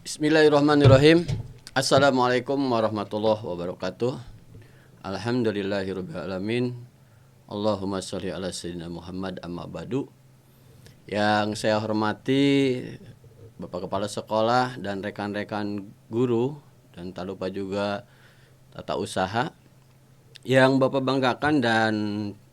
Bismillahirrahmanirrahim. Assalamualaikum warahmatullahi wabarakatuh. Alhamdulillahirabbil alamin. Allahumma shalli ala sayyidina Muhammad amma ba'du. Yang saya hormati Bapak Kepala Sekolah dan rekan-rekan guru, dan tak lupa juga tata usaha yang Bapak banggakan dan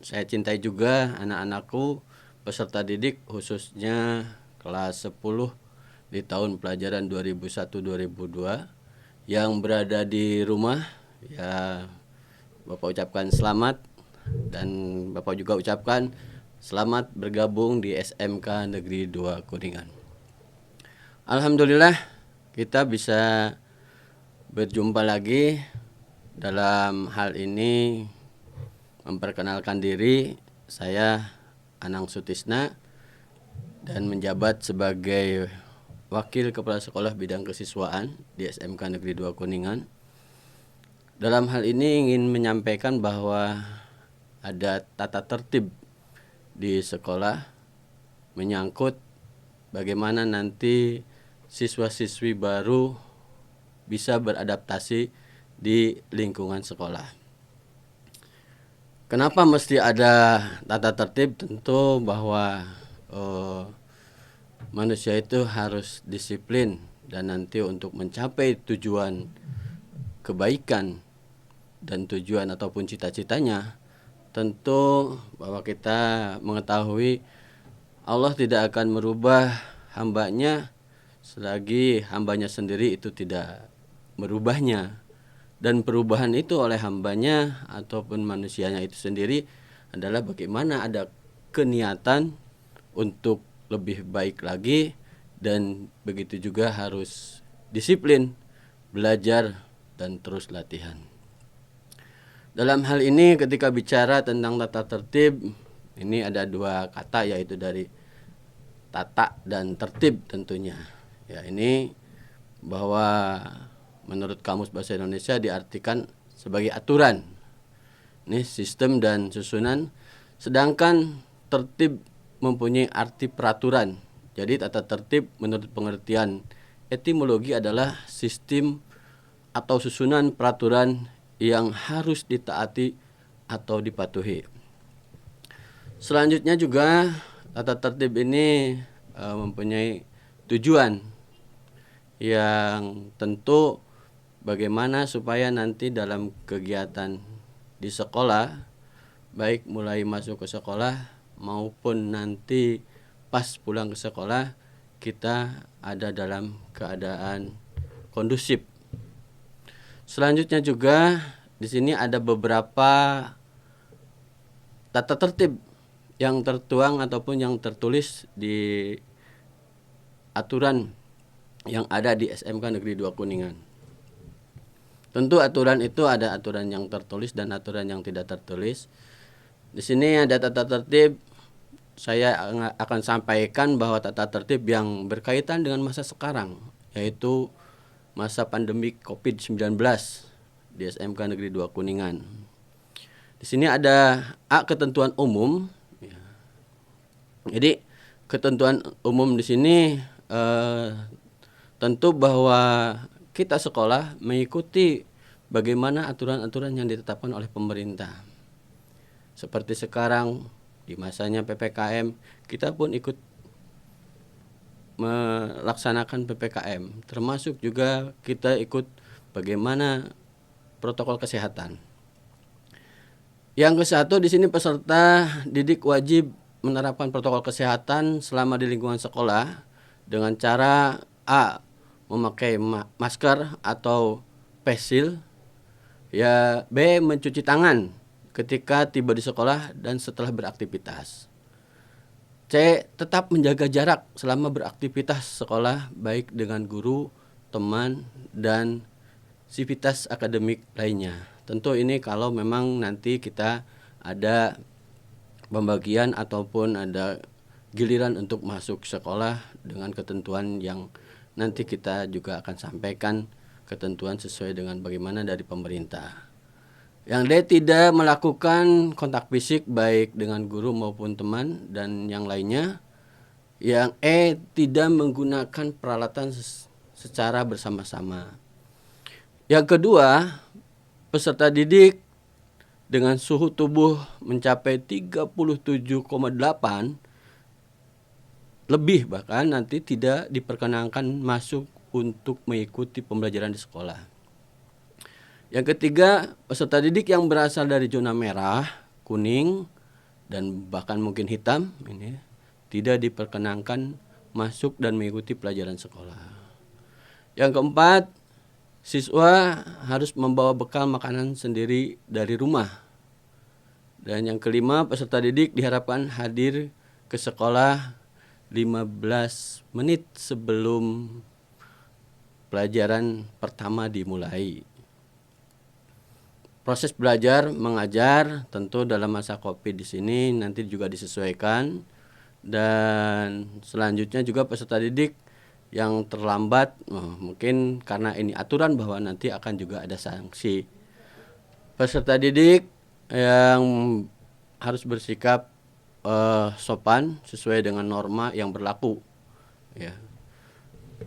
saya cintai juga anak-anakku peserta didik, khususnya kelas 10 di tahun pelajaran 2001-2002 yang berada di rumah. Ya, Bapak ucapkan selamat, dan Bapak juga ucapkan selamat bergabung di SMK Negeri 2 Kuningan. Alhamdulillah kita bisa berjumpa lagi. Dalam hal ini memperkenalkan diri, saya Anang Sutisna dan menjabat sebagai Wakil Kepala Sekolah Bidang Kesiswaan di SMK Negeri 2 Kuningan. Dalam hal ini ingin menyampaikan bahwa ada tata tertib di sekolah menyangkut bagaimana nanti siswa-siswi baru bisa beradaptasi di lingkungan sekolah. Kenapa mesti ada tata tertib? Tentu bahwa manusia itu harus disiplin, dan nanti untuk mencapai tujuan kebaikan dan tujuan ataupun cita-citanya, tentu bahwa kita mengetahui Allah tidak akan merubah hambanya selagi hambanya sendiri itu tidak merubahnya. Dan perubahan itu oleh hambanya ataupun manusianya itu sendiri adalah bagaimana ada keniatan untuk lebih baik lagi, dan begitu juga harus disiplin, belajar, dan terus latihan. Dalam hal ini ketika bicara tentang tata tertib, ini ada dua kata, yaitu dari tata dan tertib tentunya. Ya, ini bahwa menurut Kamus Bahasa Indonesia diartikan sebagai aturan. Ini sistem dan susunan, sedangkan tertib mempunyai arti peraturan. Jadi tata tertib menurut pengertian etimologi adalah sistem atau susunan peraturan yang harus ditaati atau dipatuhi. Selanjutnya juga tata tertib ini mempunyai tujuan yang tentu bagaimana supaya nanti dalam kegiatan di sekolah, baik mulai masuk ke sekolah maupun nanti pas pulang ke sekolah, kita ada dalam keadaan kondusif. Selanjutnya juga di sini ada beberapa tata tertib yang tertuang ataupun yang tertulis di aturan yang ada di SMK Negeri 2 Kuningan. Tentu aturan itu ada aturan yang tertulis dan aturan yang tidak tertulis. Di sini ada tata tertib. Saya akan sampaikan bahwa tata tertib yang berkaitan dengan masa sekarang, yaitu masa pandemi COVID-19 di SMK Negeri 2 Kuningan. Di sini ada ketentuan umum. Jadi ketentuan umum di sini tentu bahwa kita sekolah mengikuti bagaimana aturan-aturan yang ditetapkan oleh pemerintah. Seperti sekarang di masanya PPKM, kita pun ikut melaksanakan PPKM, termasuk juga kita ikut bagaimana protokol kesehatan. Yang ke satu di sini peserta didik wajib menerapkan protokol kesehatan selama di lingkungan sekolah dengan cara memakai masker atau face shield, ya, B, mencuci tangan ketika tiba di sekolah dan setelah beraktivitas. C, tetap menjaga jarak selama beraktivitas sekolah, baik dengan guru, teman, dan sivitas akademik lainnya. Tentu ini kalau memang nanti kita ada pembagian ataupun ada giliran untuk masuk sekolah dengan ketentuan yang nanti kita juga akan sampaikan ketentuan sesuai dengan bagaimana dari pemerintah. Yang D, tidak melakukan kontak fisik baik dengan guru maupun teman dan yang lainnya. Yang E, tidak menggunakan peralatan secara bersama-sama. Yang kedua, peserta didik dengan suhu tubuh mencapai 37,8 lebih bahkan nanti tidak diperkenankan masuk untuk mengikuti pembelajaran di sekolah. Yang ketiga, peserta didik yang berasal dari zona merah, kuning, dan bahkan mungkin hitam ini tidak diperkenankan masuk dan mengikuti pelajaran sekolah. Yang keempat, siswa harus membawa bekal makanan sendiri dari rumah. Dan yang kelima, peserta didik diharapkan hadir ke sekolah 15 menit sebelum pelajaran pertama dimulai. Proses belajar mengajar tentu dalam masa Covid di sini nanti juga disesuaikan, dan selanjutnya juga peserta didik yang terlambat mungkin karena ini aturan bahwa nanti akan juga ada sanksi. Peserta didik yang harus bersikap sopan sesuai dengan norma yang berlaku. Ya.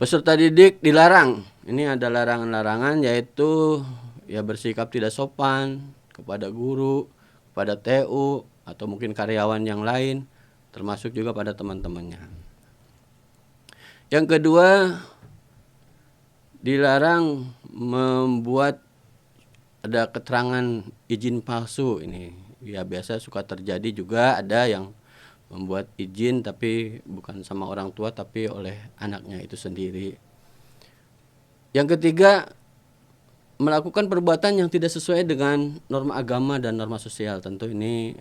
Peserta didik dilarang. Ini ada larangan-larangan, yaitu ya bersikap tidak sopan kepada guru, kepada TU atau mungkin karyawan yang lain, termasuk juga pada teman-temannya. Yang kedua, dilarang membuat ada keterangan izin palsu. Ini ya biasa suka terjadi juga, ada yang membuat izin tapi bukan sama orang tua tapi oleh anaknya itu sendiri. Yang ketiga, melakukan perbuatan yang tidak sesuai dengan norma agama dan norma sosial. Tentu ini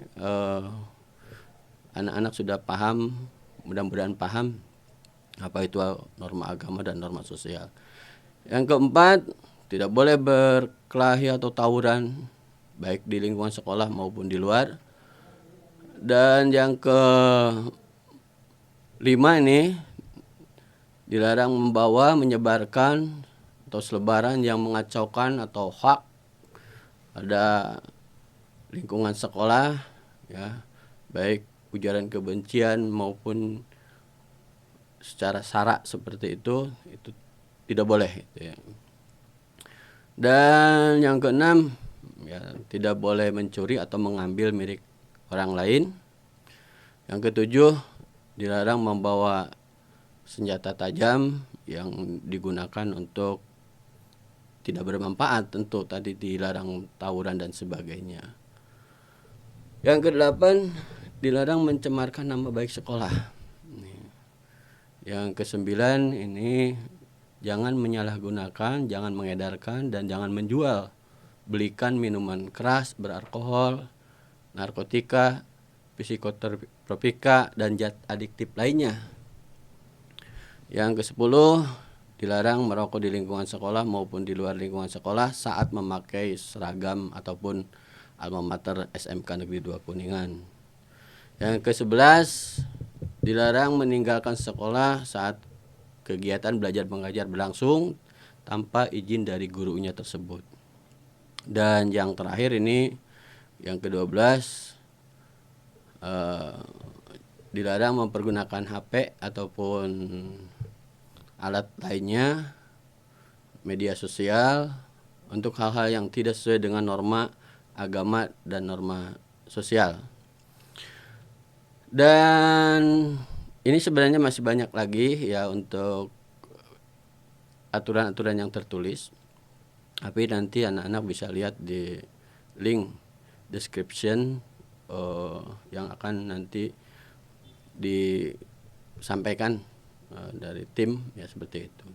anak-anak sudah paham, mudah-mudahan paham apa itu norma agama dan norma sosial. Yang keempat, tidak boleh berkelahi atau tawuran baik di lingkungan sekolah maupun di luar. Dan yang kelima ini dilarang membawa, menyebarkan atau selebaran yang mengacaukan atau hoax pada lingkungan sekolah, ya, baik ujaran kebencian maupun secara sara seperti itu tidak boleh. Gitu ya. Dan yang keenam, ya, tidak boleh mencuri atau mengambil milik orang lain. Yang ketujuh, dilarang membawa senjata tajam yang digunakan untuk tidak bermanfaat, tentu tadi dilarang tawuran dan sebagainya. Yang kedelapan, dilarang mencemarkan nama baik sekolah. Yang kesembilan ini jangan menyalahgunakan, jangan mengedarkan, dan jangan menjual, belikan minuman keras, beralkohol, narkotika, psikotropika, dan zat adiktif lainnya. Yang ke-10, dilarang merokok di lingkungan sekolah maupun di luar lingkungan sekolah saat memakai seragam ataupun alma mater SMK Negeri 2 Kuningan. Yang ke-11, dilarang meninggalkan sekolah saat kegiatan belajar mengajar berlangsung tanpa izin dari gurunya tersebut. Dan yang terakhir ini, yang ke-12, dilarang mempergunakan HP ataupun alat lainnya, media sosial, untuk hal-hal yang tidak sesuai dengan norma agama dan norma sosial. Dan ini sebenarnya masih banyak lagi ya untuk aturan-aturan yang tertulis, tapi nanti anak-anak bisa lihat di link description yang akan nanti disampaikan dari tim, ya seperti itu.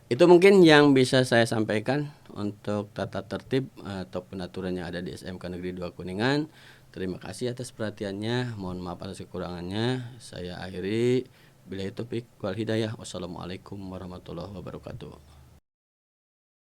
Itu mungkin yang bisa saya sampaikan untuk tata tertib ataupun aturan yang ada di SMK Negeri 2 Kuningan. Terima kasih atas perhatiannya. Mohon maaf atas kekurangannya. Saya akhiri. Billahi taufik wal hidayah. Wassalamualaikum warahmatullahi wabarakatuh.